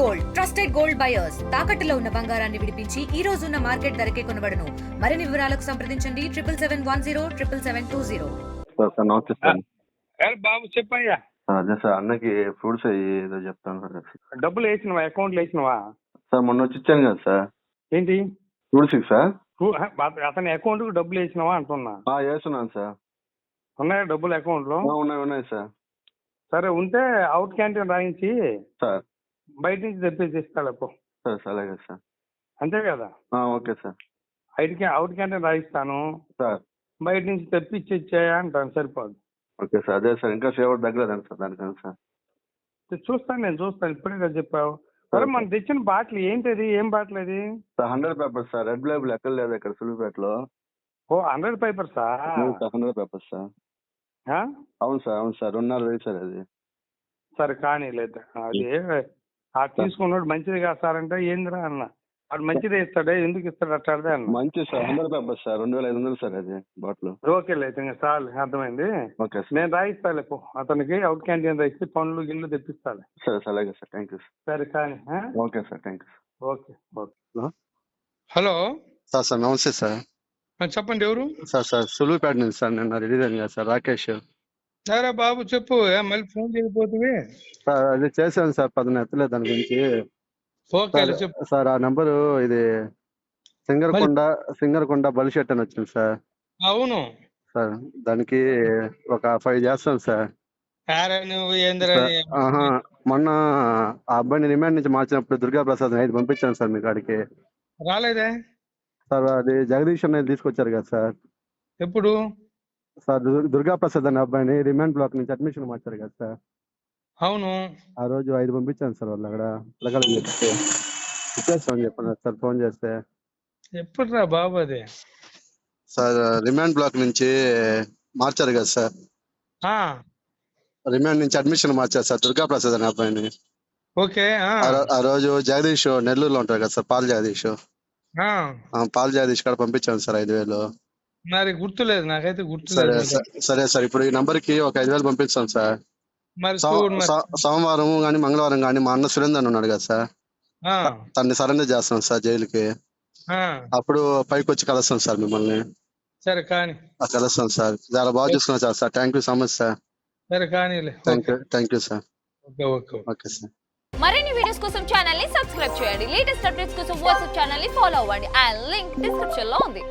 Gold trusted gold buyers తాకట్టులో ఉన్న బంగారాన్ని విడిపించి ఈ రోజు ఉన్న మార్కెట్ ధరకే కొనబడును. మరిన్ని వివరాలకు సంప్రదించండి 77107720. సార్ నమస్తే సార్. బాబు చెప్పయ్యా. అదే సార్ అన్నకి ఫ్రూట్స్ ఏదో చెప్తాను సార్. డబ్బులు వేసినవా? అకౌంట్లో వేసినవా? సార్ మొన్న వచ్చి ఇచ్చాను కదా సార్. ఏంటి ఫ్రూట్స్ సార్? అతని అకౌంట్ కు డబ్బులు వేసినవా అంటున్నా. వేస్తున్నాను సార్. ఉన్నాయా డబ్బులు అకౌంట్ లో? ఉన్నాయి సార్. సరే ఉంటే అవుట్ క్యాంటీన్ రాయించి సార్ బయట నుంచి తెప్పేసి ఇస్తాడు అప్పు. సార్ అలాగే సార్. అంతే కదా? Okay sir. అవుట్ క్యాంటీన్ రాయిస్తాను సార్. బయట నుంచి తెప్పించి ఇచ్చాయా అంటాను, సరిపోదు. Okay sir. అదే సార్ ఇంకా ఫేవర్ తగ్గలేదండి సార్ దానికన్నా సార్. చూస్తాను, నేను చూస్తాను. ఇప్పుడే కదా చెప్పావు. సరే మనం తెచ్చిన బాటిల్ ఏంటిది? ఏం బాటిల్ అది? Sir 100 papers sir. Red label ఎక్కడ లేదు ఇక్కడ సులువుపేటలో. ఓ 100 పేపర్సా? 100 పేపర్స్ సార్. అవును సార్. అవును సార్. 2.5 సార్ అది. సరే కానీ లేదు అది తీసుకున్నాడు మంచిది కాదు సార్ అంటే ఏందిరా అన్న. వాడు మంచిదే ఇస్తాడే, ఎందుకు ఇస్తాడు అట్టాడే అన్న. మంచి సార్. 100 papers sir. 2500 సార్ అది బాటిల్. ఓకే లేదు ఇంకా చాలు, అర్థమైంది. Okay sir. నేను రాయిస్తాలే పో, అతనికి అవుట్ క్యాంటీన్ రాయిస్తే పనులు గిల్లు తెప్పిస్తాలే. సరే సార్. అలాగే సార్. Thank you sir. సరే కానీ okay sir. Thank you. Okay okay. Hello sir నమస్తే సార్. చెప్పండి ఎవరు? సార్ సులువుపేట నుంచి సార్. నిన్న రిలీజ్ అయింది కదా సార్ రాకేష్. సరే బాబు చెప్పు, మళ్ళీ ఫోన్ చేయకపోతే. సార్ అది చేశాను సార్, 10 ఎత్తలేదు దాని గురించి. ఓకే చెప్పు సార్. ఆ నంబరు ఇది సింగరకొండ బలిషెట్ అని వచ్చింది సార్. అవును సార్ దానికి ఒక 5 చేస్తాను సార్. మొన్న ఆ అబ్బాయిని రిమాండ్ నుంచి మార్చినప్పుడు దుర్గా ప్రసాద్ 5 పంపించాను సార్ మీ కాడికి. రాలేదే సార్. అది జగదీష్ అనేది తీసుకొచ్చారు కదా సార్. ఎప్పుడు సార్? దుర్గా ప్రసాద్ అనే అబ్బాయిని రిమాండ్ బ్లాక్ నుంచి అడ్మిషన్ మార్చారు కదా సార్. అవును ఆ రోజు 5 పంపించాను సార్. వాళ్ళు అక్కడ పిల్లగాళ్ళని చెప్తే ఇచ్చేస్తామని చెప్పాను సార్ ఫోన్ చేస్తే. ఎప్పుడు రా బాబు అది? సార్ రిమాండ్ బ్లాక్ నుంచి మార్చారు కదా సార్. రిమాండ్ నుంచి అడ్మిషన్ మార్చారు సార్ దుర్గా ప్రసాద్ అనే అబ్బాయిని. ఓకే. ఆ రోజు జగదీష్ నెల్లూరులో ఉంటారు కదా సార్, పాల్ జగదీష్. పాల్ జగదీష్ కాడ పంపించాను సార్ 5000. మరి గుర్తులేదు, నాకైతే గుర్తులేదు. సరే సార్. ఇప్పుడు ఈ నంబర్ కి ఒక 5000 పంపిస్తాను సార్. మరి సోమవారం కానీ మంగళవారం కానీ మా అన్న సురేందర్ ఉన్నాడు కదా సార్, తన్ని సరెండర్ చేస్తాం సార్ జైలుకి. అప్పుడు పైకి వచ్చి కలుస్తాం సార్ మిమ్మల్ని. సరే కానీ కలుస్తాం సార్. చాలా బాగా చూసుకున్నాం sir. Thank you so much sir. సరే కానీ thank you sir. Okay sir. మరిన్ని వీడియోస్ కోసం ఛానల్ ని సబ్స్క్రైబ్ చేయండి. లేటెస్ట్ అప్డేట్స్ కోసం వాట్సాప్ ఛానల్ ని ఫాలో అవ్వండి. ఆ లింక్ డిస్క్రిప్షన్ లో ఉంది.